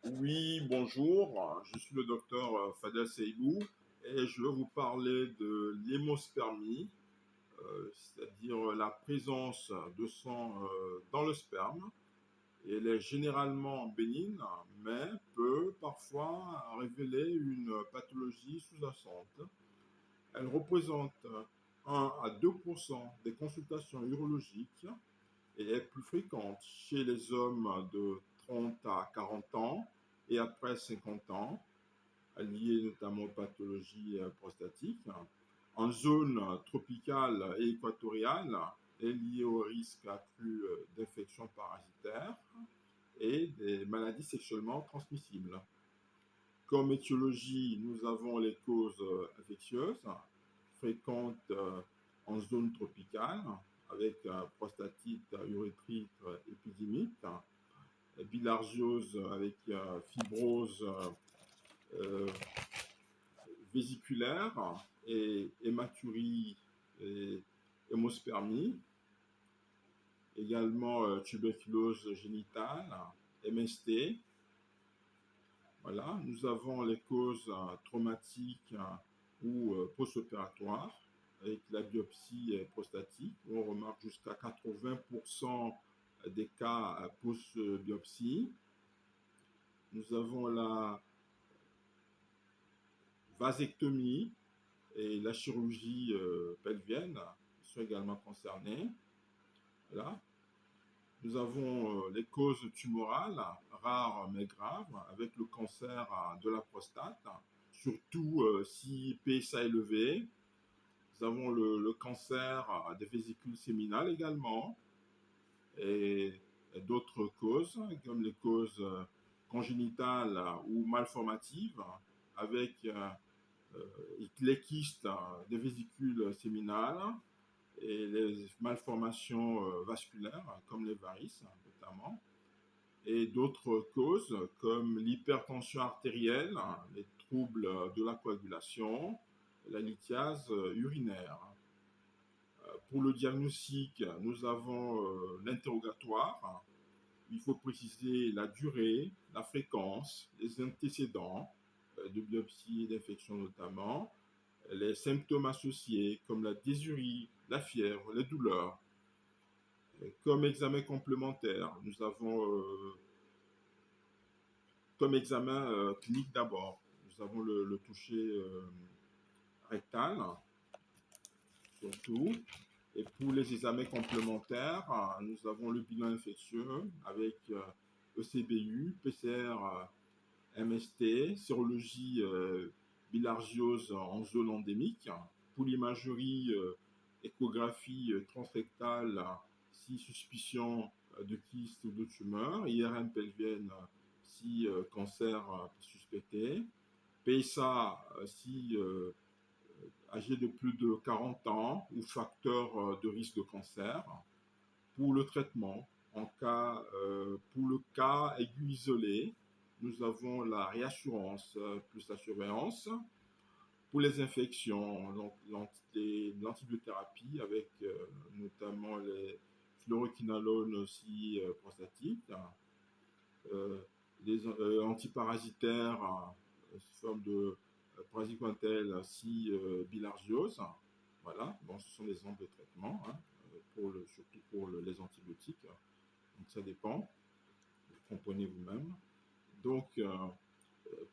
Oui, bonjour, je suis le docteur Fadel Seibou et je vais vous parler de l'hémospermie, c'est-à-dire la présence de sang dans le sperme. Et elle est généralement bénigne, mais peut parfois révéler une pathologie sous-jacente. Elle représente 1 à 2% des consultations urologiques et est plus fréquente chez les hommes de 30 à 40 ans et après 50 ans, liée notamment aux pathologies prostatiques. En zone tropicale et équatoriale, est liée au risque accru d'infections parasitaires et des maladies sexuellement transmissibles. Comme étiologie, nous avons les causes infectieuses fréquentes en zone tropicale avec prostatite, urétrite épidémique, bilharziose avec fibrose euh, vésiculaire et hématurie et hémospermie, également tuberculose génitale, MST. Voilà, nous avons les causes traumatiques ou post-opératoires avec la biopsie prostatique. On remarque jusqu'à 80% des cas post-biopsie. Nous avons la vasectomie et la chirurgie pelvienne qui sont également concernées. Voilà. Nous avons les causes tumorales, rares mais graves, avec le cancer de la prostate, surtout si PSA est élevé. Nous avons le cancer des vésicules séminales également, et d'autres causes, comme les causes congénitales ou malformatives, avec les kystes des vésicules séminales, et les malformations vasculaires, comme les varices notamment, et d'autres causes comme l'hypertension artérielle, les troubles de la coagulation, la lithiase urinaire. Pour le diagnostic, nous avons l'interrogatoire. Il faut préciser la durée, la fréquence, les antécédents de biopsie et d'infection notamment, les symptômes associés comme la dysurie, la fièvre, les douleurs. Comme examen complémentaire, nous avons comme examen clinique d'abord, nous avons le toucher rectal, surtout. Et pour les examens complémentaires, nous avons le bilan infectieux avec ECBU, PCR, MST, sérologie bilharziose en zone endémique. Pour l'imagerie, échographie transrectale, si suspicion de kyste ou de tumeur, IRM pelvienne si cancer suspecté, PSA si âgé de plus de 40 ans ou facteur de risque de cancer. Pour le traitement, pour le cas aigu isolé, nous avons la réassurance plus la surveillance. Pour les infections, donc l'antibiothérapie avec notamment les fluoroquinolones aussi prostatiques, euh, les antiparasitaires sous forme de praziquantel si bilharziose. Voilà, bon, ce sont des exemples de traitement, hein, surtout pour les antibiotiques. Donc ça dépend, vous comprenez vous-même. Donc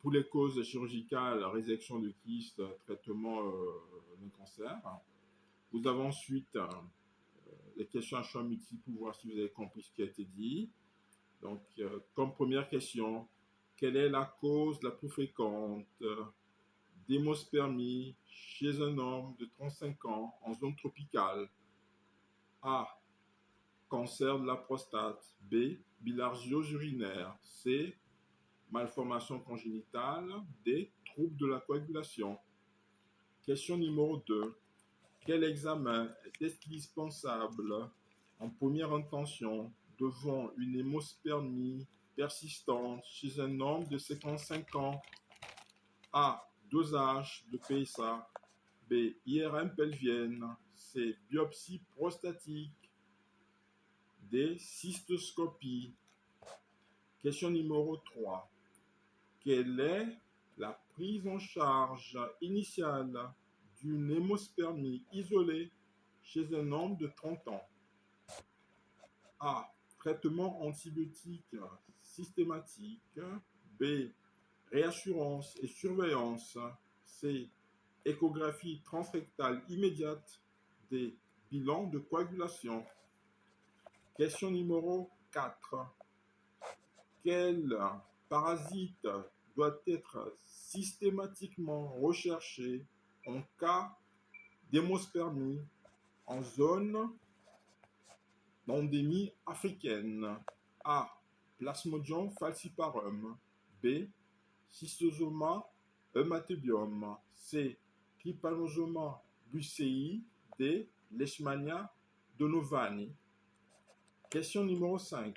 pour les causes chirurgicales, résection de kyste, traitement d'un cancer. Vous avez ensuite les questions à choix multiples pour voir si vous avez compris ce qui a été dit. Donc, comme première question, quelle est la cause la plus fréquente d'hémospermie chez un homme de 35 ans en zone tropicale? A. Cancer de la prostate. B. Bilharziose urinaire. C. Malformation congénitale. D. Troubles de la coagulation. Question numéro 2. Quel examen est indispensable en première intention devant une hémospermie persistante chez un homme de 55 ans? A. Dosage de PSA. B. IRM pelvienne. C. Biopsie prostatique. D. Cystoscopie. Question numéro 3. Quelle est la prise en charge initiale d'une hémospermie isolée chez un homme de 30 ans? A. Traitement antibiotique systématique. B. Réassurance et surveillance. C. Échographie transrectale immédiate. D. Bilan de coagulation. Question numéro 4. Quel parasite doit être systématiquement recherché en cas d'hémospermie en zone d'endémie africaine? A. Plasmodium falciparum. B. Schistosoma hematobium. C. Trypanosoma brucei. D. Leishmania donovani. Question numéro 5.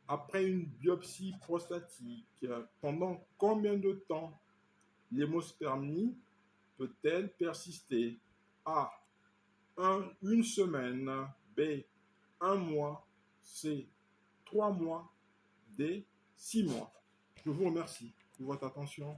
Après une biopsie prostatique, pendant combien de temps l'hémospermie peut-elle persister? A. Une semaine. B. Un mois. C. 3 mois. D. 6 mois. Je vous remercie pour votre attention.